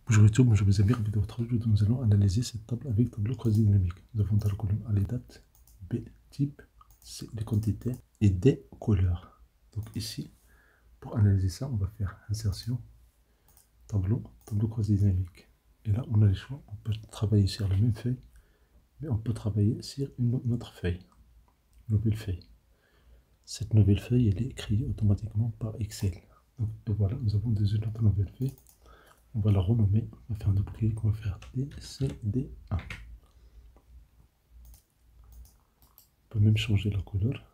Bonjour YouTube, bonjour mes amis, bienvenue dans votre vidéo. Nous allons analyser cette table avec tableau croisé dynamique. Nous avons dans la colonne A les dates, B type, C les quantités et D couleurs. Donc ici, pour analyser ça, on va faire insertion, tableau croisé dynamique. Et là, on a les choix. On peut travailler sur la même feuille, mais on peut travailler sur une autre feuille, nouvelle feuille. Cette nouvelle feuille, elle est créée automatiquement par Excel. Donc voilà, nous avons déjà notre nouvelle feuille. On va la renommer, on va faire un double clic, on va faire DCD1. On peut même changer la couleur.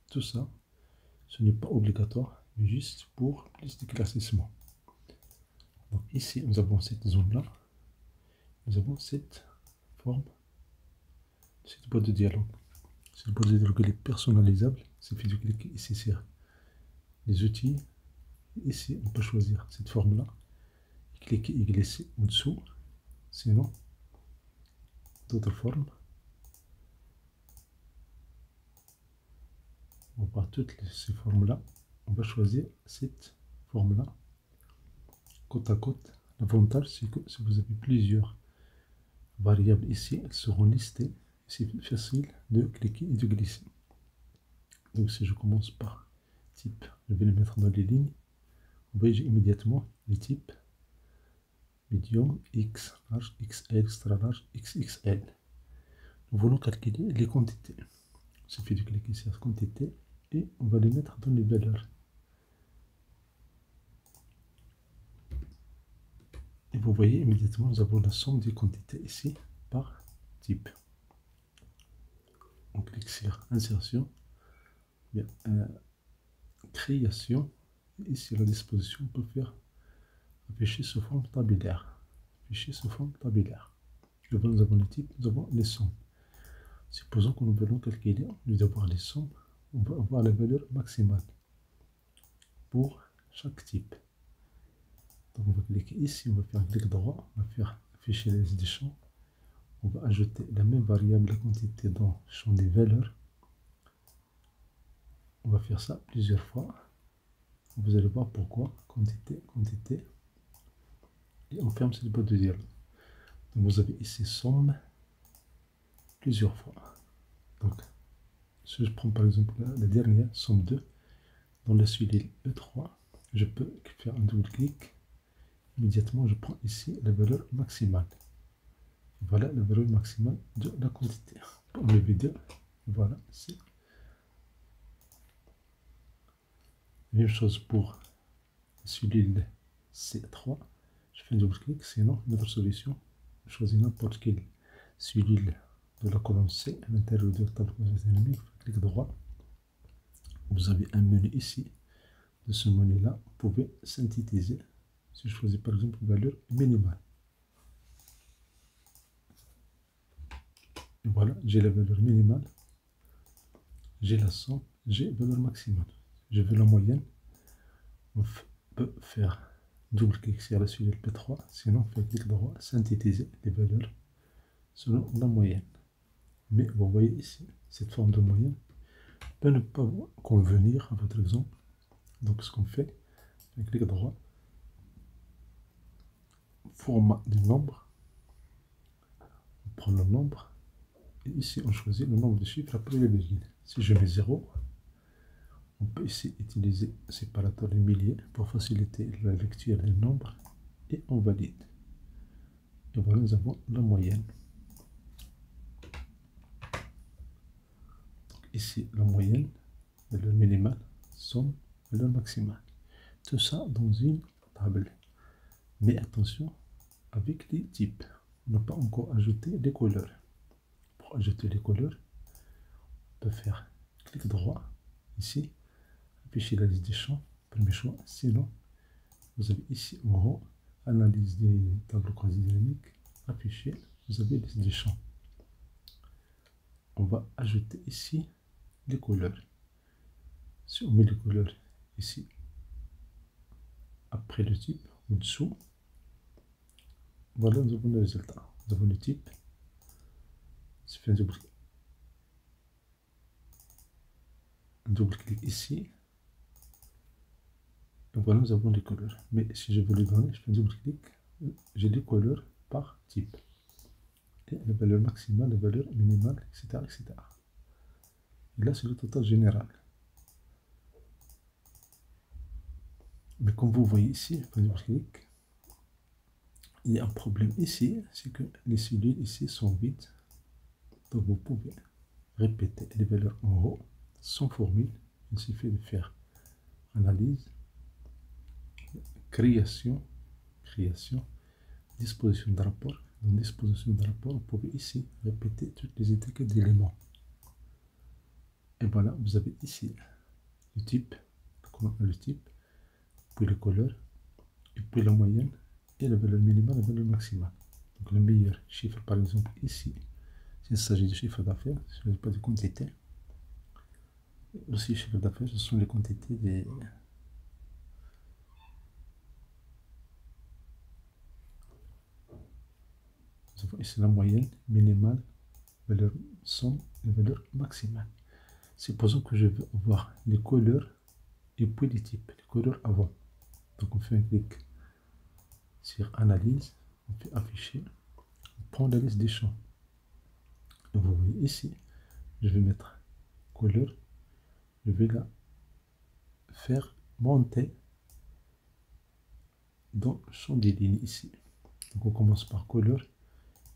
Tout ça, ce n'est pas obligatoire, mais juste pour plus d'éclaircissement. Donc ici, nous avons cette zone-là. Nous avons cette forme, cette boîte de dialogue. Cette boîte de dialogue elle est personnalisable. Il suffit de cliquer ici sur les outils. Ici, on peut choisir cette forme-là. Cliquer et glisser en dessous. Sinon, d'autres formes. On va voir toutes ces formes-là. On va choisir cette forme-là, côte à côte. L'avantage, c'est que si vous avez plusieurs variables ici, elles seront listées. C'est facile de cliquer et de glisser. Donc si je commence par type, je vais les mettre dans les lignes. Vous voyez, j'ai immédiatement les types medium, X, large, XL, extra large, XXL. Nous voulons calculer les quantités. Il suffit de cliquer sur la quantité et on va les mettre dans les valeurs. Et vous voyez immédiatement, nous avons la somme des quantités ici par type. On clique sur insertion, bien, création, et ici la disposition, on peut faire afficher sous forme tabulaire. Afficher sous forme tabulaire. Devant, nous avons les types, nous avons les sommes. Supposons que nous voulons calculer, au lieu d'avoir les sommes, on va avoir la valeur maximale pour chaque type. Donc on va cliquer ici, on va faire un clic droit, on va faire afficher la liste des champs. On va ajouter la même variable, la quantité, dans le champ des valeurs. On va faire ça plusieurs fois. Vous allez voir pourquoi. Quantité, quantité. Et on ferme cette boîte de dialogue. Donc vous avez ici somme plusieurs fois. Donc, si je prends par exemple la dernière, somme 2, dans la suite E3, je peux faire un double clic. Immédiatement, je prends ici la valeur maximale. Voilà la valeur maximale de la quantité. Pour enlever 2, voilà, c'est la même chose pour celui C3. Je fais un double clic, sinon notre solution, je choisis n'importe quelle cellule de la colonne C à l'intérieur de la table dynamique, clic droit. Vous avez un menu ici. De ce menu-là, vous pouvez synthétiser. Si je choisis par exemple une valeur minimale. Et voilà, j'ai la valeur minimale, j'ai la somme, j'ai la valeur maximale. Je veux la moyenne. On peut faire double clic sur la suite P3, sinon on fait clic droit, synthétiser les valeurs selon la moyenne. Mais vous voyez ici, cette forme de moyenne peut ne pas vous convenir à votre exemple. Donc ce qu'on fait, un clic droit, format du nombre, on prend le nombre, et ici on choisit le nombre de chiffres après les virgules. Si je mets 0, on peut ici utiliser le séparateur des milliers pour faciliter la lecture des nombres, et on valide. Et voilà, nous avons la moyenne. Donc ici, la moyenne, valeur minimale, somme, valeur maximale. Tout ça dans une table. Mais attention, avec les types. On n'a pas encore ajouté les couleurs. Pour ajouter les couleurs, on peut faire clic droit, ici, afficher la liste des champs, premier choix. Sinon, vous avez ici en haut, analyse des tableaux croisés dynamiques, afficher, vous avez liste des champs. On va ajouter ici les couleurs. Si on met les couleurs ici, après le type, au-dessous, voilà, nous avons le résultat. Nous avons le type. C'est fait un double clic ici. Et voilà, nous avons les couleurs. Mais si je veux les donner, je fais un double clic. j'ai les couleurs par type. Et la valeur maximale, la valeur minimale, etc. etc. Et là, c'est le total général. Mais comme vous voyez ici, il y a un problème ici, c'est que les cellules ici sont vides. Donc vous pouvez répéter les valeurs en haut sans formule. Il suffit de faire analyse, création, disposition de rapport. Dans disposition de rapport, vous pouvez ici répéter toutes les étiquettes d'éléments. Et voilà, vous avez ici le type, puis les couleurs, et puis la moyenne, et la valeur minimale, la valeur maximale. Donc le meilleur chiffre, par exemple, ici, s'il s'agit de chiffre d'affaires, ce n'est pas de quantité. Aussi, chiffre d'affaires, ce sont les quantités des... Nous avons ici la moyenne, minimale, valeur somme et valeur maximale. Supposons que je veux voir les couleurs et puis les types, les couleurs avant. Donc on fait un clic sur analyse, on fait afficher, on prend la liste des champs. Et vous voyez ici, je vais mettre couleur, je vais la faire monter dans le champ des lignes ici. Donc on commence par couleur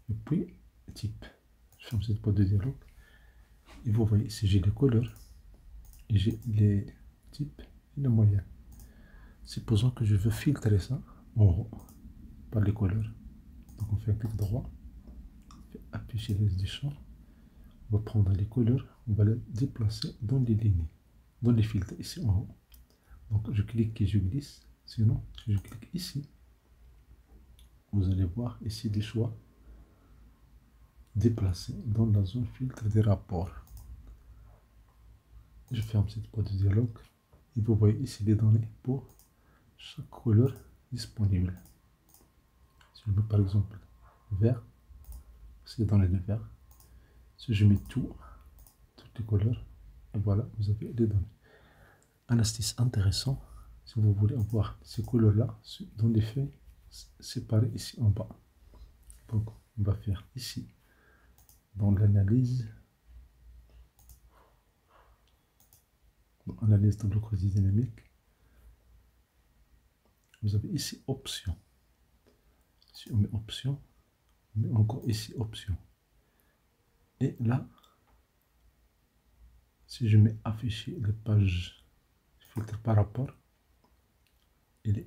et puis type. Je ferme cette boîte de dialogue. Et vous voyez ici, j'ai les couleurs et j'ai les types et la moyenne. Supposons que je veux filtrer ça en haut par les couleurs. Donc on fait un clic droit, on fait afficher les liste des champs. On va prendre les couleurs, on va les déplacer dans les lignes, dans les filtres ici en haut. Donc je clique et je glisse. Sinon, si je clique ici, vous allez voir ici des choix déplacés dans la zone filtre des rapports. Je ferme cette boîte de dialogue et vous voyez ici les données pour chaque couleur disponible. Si je mets par exemple vert, c'est dans les deux verts. Si je mets toutes les couleurs, et voilà, vous avez les données. Un astuce intéressant, si vous voulez avoir ces couleurs-là dans les feuilles séparées ici en bas. Donc, on va faire ici, dans l'analyse, analyse tableau croisé dynamique. Vous avez ici option. Si on met option, on met encore ici option. Et là, si je mets afficher les pages filtre par rapport, il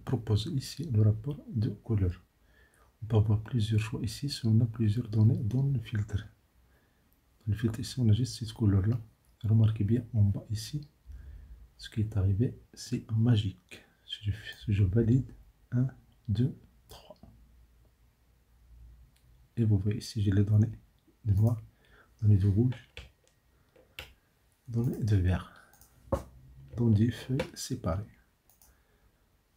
propose ici le rapport de couleur. On peut avoir plusieurs choix ici si on a plusieurs données dans le filtre. Dans le filtre ici, on a juste cette couleur-là. Remarquez bien en bas ici, ce qui est arrivé, c'est magique. Si je valide 1, 2, 3. Et vous voyez ici, j'ai les données de noir, données de rouge, données de vert, dans des feuilles séparées.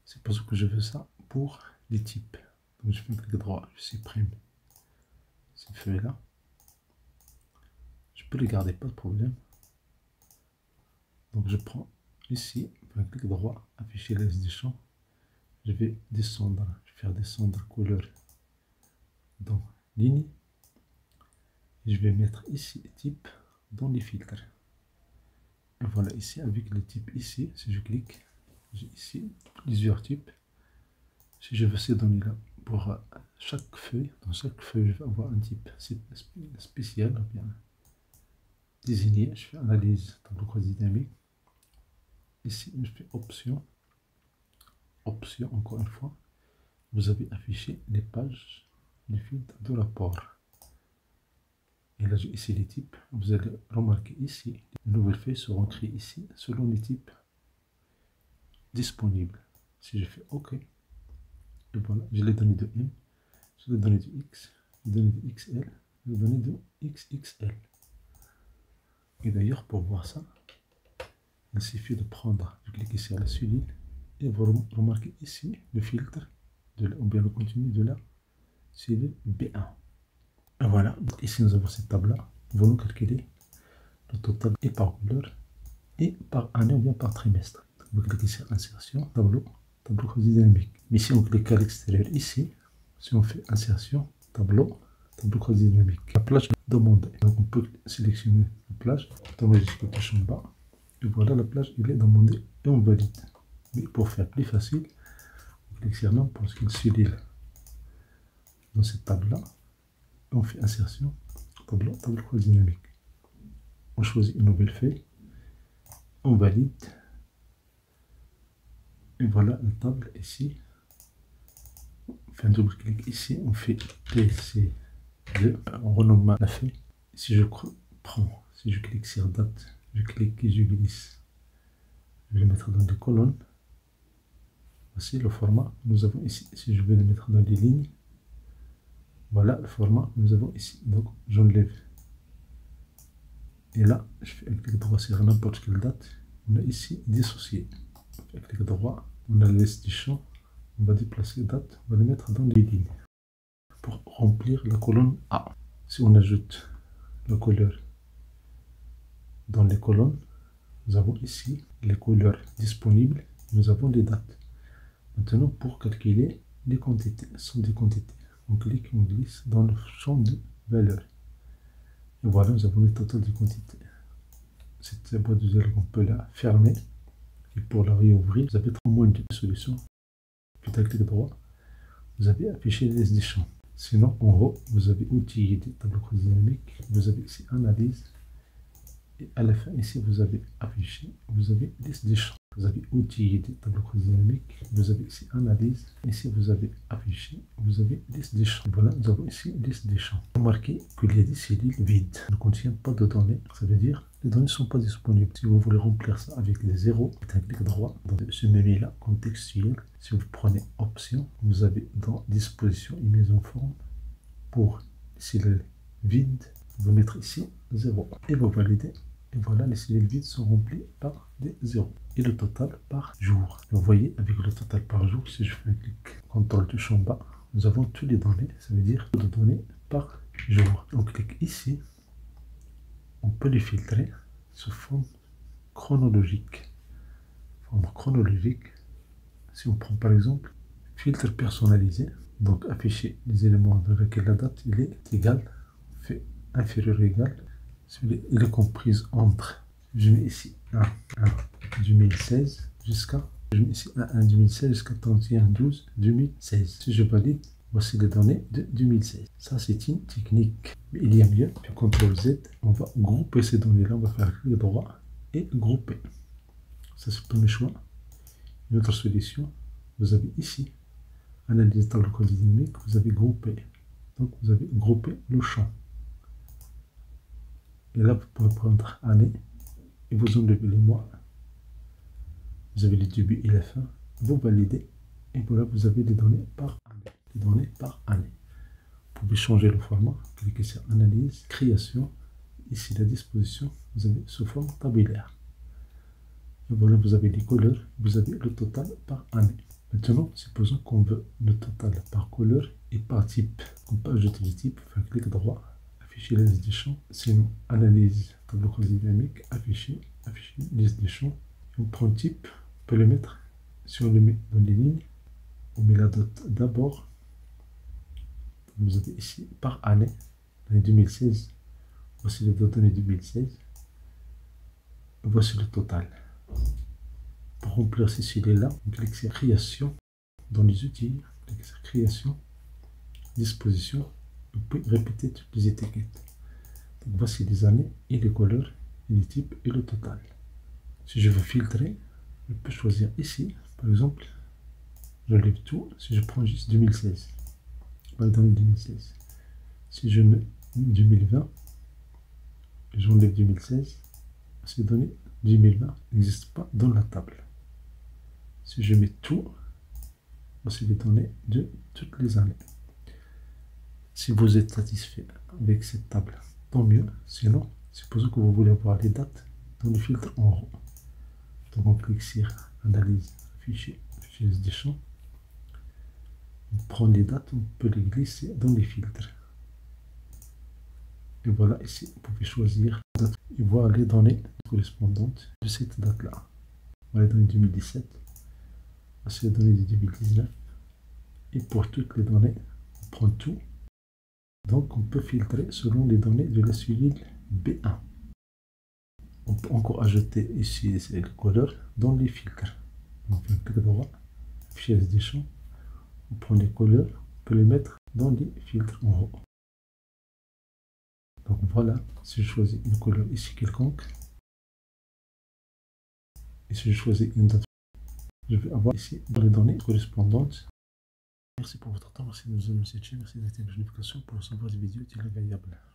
C'est parce que je veux ça pour les types. Donc je fais un clic droit, je supprime ces feuilles-là. Je peux les garder, pas de problème. Donc je prends ici, un clic droit, afficher la liste des champs. Je vais descendre, je vais faire descendre couleur dans ligne. Et je vais mettre ici type dans les filtres. Et voilà ici, avec le type ici, si je clique, j'ai ici plusieurs types. Si je veux ces données-là pour chaque feuille, dans chaque feuille, je vais avoir un type spécial, bien désigné. Je fais analyse tableau croisé dynamique. Ici, je fais option. Option, encore une fois. Vous avez affiché les pages du filtre de rapport. Et là, j'ai ici les types. Vous allez remarquer ici, les nouvelles feuilles seront créées ici selon les types disponibles. Si je fais OK, et voilà, j'ai les données de M, j'ai les données de X, les données de XL, les données de XXL. Et d'ailleurs, pour voir ça, il suffit de prendre, de cliquer sur la cellule et vous remarquez ici le filtre, ou bien le contenu de la cellule B1. Et voilà, donc ici nous avons cette table-là. Vous nous calculez le total et par couleur et par année ou bien par trimestre. Vous cliquez sur insertion, tableau, tableau choisi dynamique. Mais si on clique à l'extérieur ici, si on fait insertion, tableau choisi dynamique. La plage demandée. Donc on peut sélectionner la plage, jusqu'au touche en bas. Et voilà, la plage, il est demandé et on valide. Mais pour faire plus facile, on clique sur non parce qu'il s'utilise dans cette table-là. On fait insertion, tableau choisi dynamique. On choisit une nouvelle feuille, on valide. Et voilà la table ici. On fait un double clic ici, on fait PC2, on renomme la feuille. Si je prends, si je clique sur date, je clique et je glisse. Je vais le mettre dans les colonnes. Voici le format que nous avons ici. Si je vais le mettre dans les lignes, voilà le format que nous avons ici. Donc j'enlève. Et là, je fais un clic droit sur n'importe quelle date. On a ici dissocié. On fait un clic droit, on a la liste du champ. On va déplacer date, on va le mettre dans les lignes. Pour remplir la colonne A. Si on ajoute la couleur dans les colonnes, nous avons ici les couleurs disponibles. Nous avons les dates. Maintenant, pour calculer les quantités, ce sont des quantités. On clique, on glisse dans le champ de valeur. Et voilà, nous avons le total de quantités. Cette boîte de dialogue, on peut la fermer. Et pour la réouvrir, vous avez 3 modes de solution. Puis un clic droit, vous avez affiché les listes des champs. Sinon, en haut, vous avez outils des tableaux croisés dynamiques. Vous avez ici analyse. Et à la fin, ici, vous avez affiché, vous avez liste des champs. Vous avez outils des tableaux croisés dynamiques. Vous avez ici analyse. Ici, vous avez affiché, vous avez liste des champs. Voilà, nous avons ici liste des champs. Remarquez qu'il y a des cellules vides. Ne contient pas de données. Ça veut dire les données ne sont pas disponibles. Si vous voulez remplir ça avec des zéros, faites un clic droit dans ce menu-là, contextuel. Si vous prenez option, vous avez dans disposition et mise en forme pour les cellules vides. Vous mettez ici 0 et vous validez. Et voilà, les cellules vides sont remplies par des zéros. Et le total par jour. Vous voyez, avec le total par jour, si je fais un clic contrôle touche en bas, nous avons toutes les données. Ça veut dire de données par jour. On clique ici. On peut les filtrer sous forme chronologique. Forme chronologique. Si on prend par exemple filtre personnalisé, donc afficher les éléments dans lesquels la date il est égal, fait inférieur ou égal. Il est comprise entre, je mets ici 1 2016 jusqu'à, je mets ici 1 2016 jusqu'à 31/12/2016. Si je valide, voici les données de 2016. Ça, c'est une technique. Mais il y a mieux. Puis CTRL Z, on va grouper ces données-là. On va faire clic droit et grouper. Ça, c'est le premier choix. Une autre solution, vous avez ici, analyse tableau croisé dynamique, vous avez groupé. Donc, vous avez groupé le champ. Et là, vous pouvez prendre année et vous enlevez les mois. Vous avez le début et la fin. Vous validez. Et voilà, vous avez des données par année. Des données par année. Vous pouvez changer le format. Cliquez sur Analyse, Création. Ici, la disposition, vous avez sous forme tabulaire. Et voilà, vous avez les couleurs. Vous avez le total par année. Maintenant, supposons qu'on veut le total par couleur et par type. On peut ajouter des types. Faire clic droit. Afficher la liste des champs, sinon analyse tableau croisé dynamique, afficher liste des champs. On prend le type, on peut le mettre, si on le met dans les lignes, on met la date d'abord. Vous avez ici par année, l'année 2016, voici les données 2016, voici le total. Pour remplir ces cellules-là, on clique sur création, dans les outils, on clique sur création, disposition. Vous pouvez répéter toutes les étiquettes. Donc voici les années et les couleurs, et les types et le total. Si je veux filtrer, je peux choisir ici, par exemple, j'enlève tout. Si je prends juste 2016, on va dans 2016. Si je mets 2020, j'enlève 2016, ces données 2020 n'existent pas dans la table. Si je mets tout, voici les données de toutes les années. Si vous êtes satisfait avec cette table, tant mieux. Sinon, supposons que vous voulez voir les dates dans le filtre en haut. Donc on clique sur Analyse, Fichier, Fichier des champs. On prend les dates, on peut les glisser dans les filtres. Et voilà, ici, vous pouvez choisir la date et voir les données correspondantes de cette date-là. Voilà, dans 2017. c'est les données de 2019. Et pour toutes les données, on prend tout. Donc on peut filtrer selon les données de la cellule B1. On peut encore ajouter ici les couleurs dans les filtres. Donc on clique droit, fichier des champs, on prend les couleurs, on peut les mettre dans les filtres en haut. Donc voilà, si je choisis une couleur ici quelconque, et si je choisis une date, je vais avoir ici dans les données correspondantes. Merci pour votre temps, merci de nous avoir suivis, merci d'activer les notifications pour recevoir des vidéos utiles et agréables.